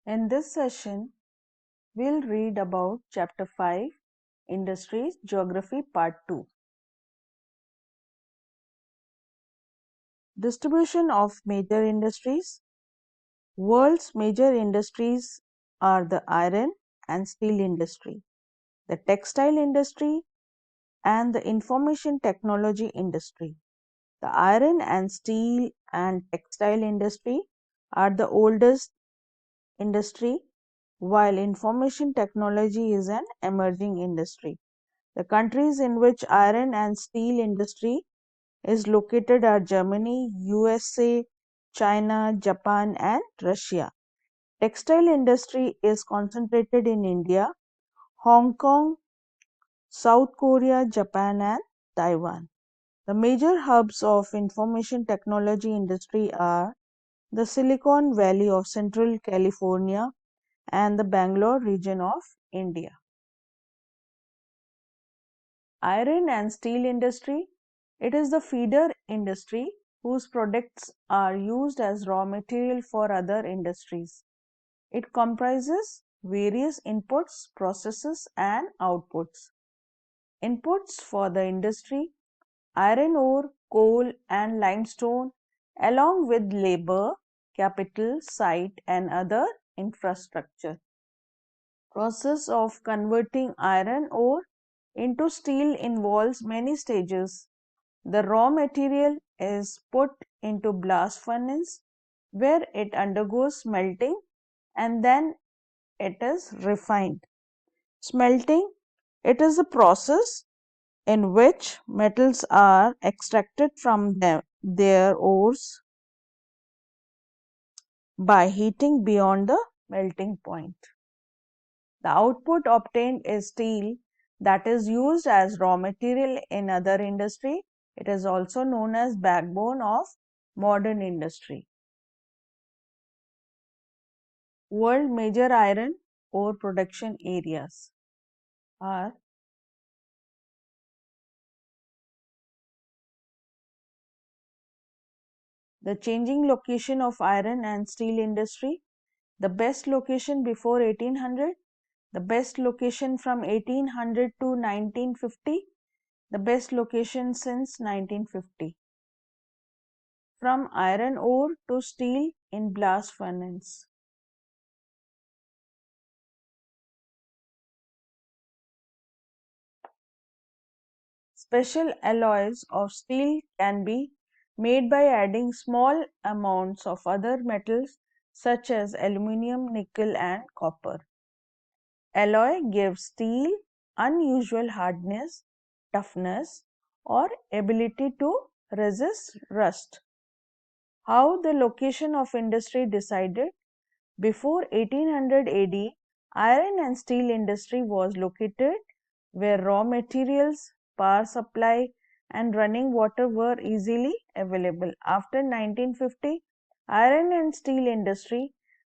In this session, we'll read about Chapter 5, Industries, Geography, Part 2. Distribution of major industries. World's major industries are the iron and steel industry, the textile industry, and the information technology industry. The iron and steel and textile industry are the oldest industry, while information technology is an emerging industry. The countries in which iron and steel industry is located are Germany, USA, China, Japan and Russia. Textile industry is concentrated in India, Hong Kong, South Korea, Japan and Taiwan. The major hubs of information technology industry are the Silicon Valley of Central California and the Bangalore region of India. Iron and steel industry. It is the feeder industry whose products are used as raw material for other industries. It comprises various inputs, processes and outputs. Inputs for the industry: iron ore, coal and limestone, along with labor, capital, site and other infrastructure. Process of converting iron ore into steel involves many stages. The raw material is put into blast furnace where it undergoes smelting and then it is refined. Smelting, it is a process in which metals are extracted from their ores by heating beyond the melting point. The output obtained is steel that is used as raw material in other industry. It is also known as backbone of modern industry. World major iron ore production areas are the changing location of iron and steel industry, the best location before 1800, the best location from 1800 to 1950, the best location since 1950. From iron ore to steel in blast furnace. Special alloys of steel can be made by adding small amounts of other metals such as aluminum, nickel and copper. Alloy gives steel unusual hardness, toughness or ability to resist rust. How the location of industry decided? Before 1800 AD, iron and steel industry was located where raw materials, power supply and running water were easily available. After 1950, iron and steel industry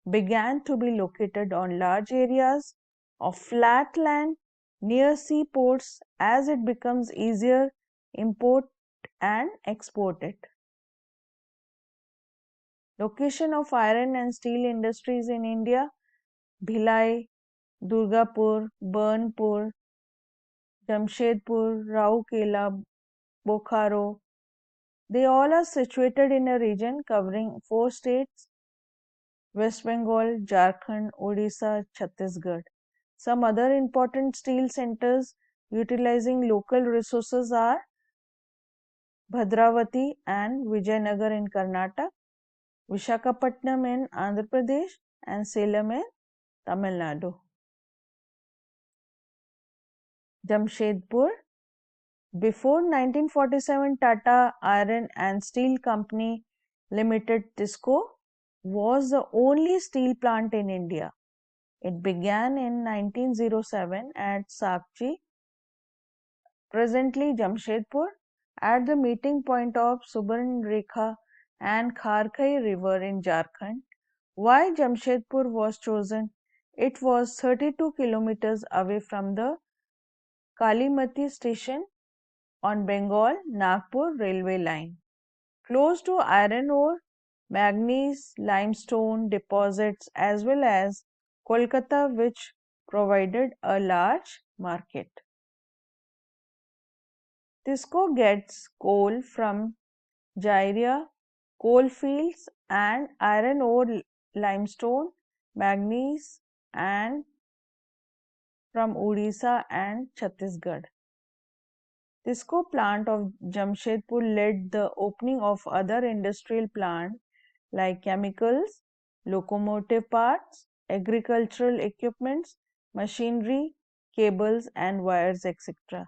began to be located on large areas of flat land near seaports as it becomes easier import and export it. Location of iron and steel industries in India: Bhilai, Durgapur, Burnpur, Jamshedpur, Rourkela, Bokaro. They all are situated in a region covering 4 states: West Bengal, Jharkhand, Odisha, Chhattisgarh. Some other important steel centers utilizing local resources are Bhadravati and Vijayanagar in Karnataka, Visakhapatnam in Andhra Pradesh and Salem in Tamil Nadu. Jamshedpur. Before 1947, Tata Iron and Steel Company Limited (TISCO) was the only steel plant in India. It began in 1907 at Sakchi, presently Jamshedpur, at the meeting point of Subarnrekha and Kharkai River in Jharkhand. Why Jamshedpur was chosen? It was 32 kilometers away from the Kalimati station on Bengal Nagpur railway line, close to iron ore manganese, limestone deposits, as well as Kolkata, which provided a large market. Tisco gets coal from Jairia coalfields and iron ore, limestone, manganese, and from Odisha and Chhattisgarh. Tisco plant of Jamshedpur led the opening of other industrial plants like chemicals, locomotive parts, agricultural equipments, machinery, cables and wires, etc.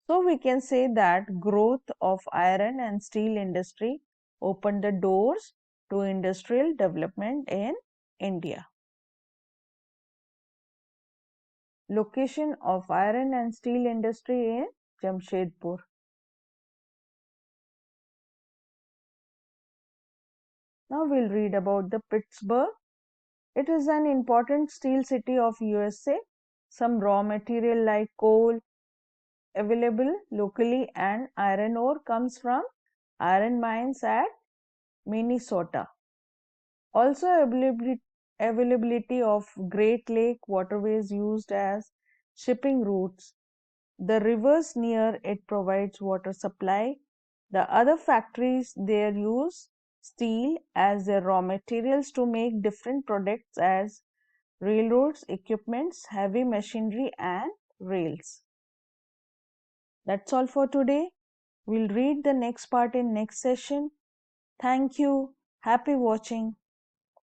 So we can say that growth of iron and steel industry opened the doors to industrial development in India. Location of iron and steel industry in Jamshedpur. Now we'll read about the Pittsburgh. It is an important steel city of USA. Some raw material like coal available locally and iron ore comes from iron mines at Minnesota. Also availability of Great Lake waterways used as shipping routes. The rivers near it provides water supply. The other factories there use steel as their raw materials to make different products as railroads, equipments, heavy machinery and rails. That's all for today. We'll read the next part in next session. Thank you. Happy watching.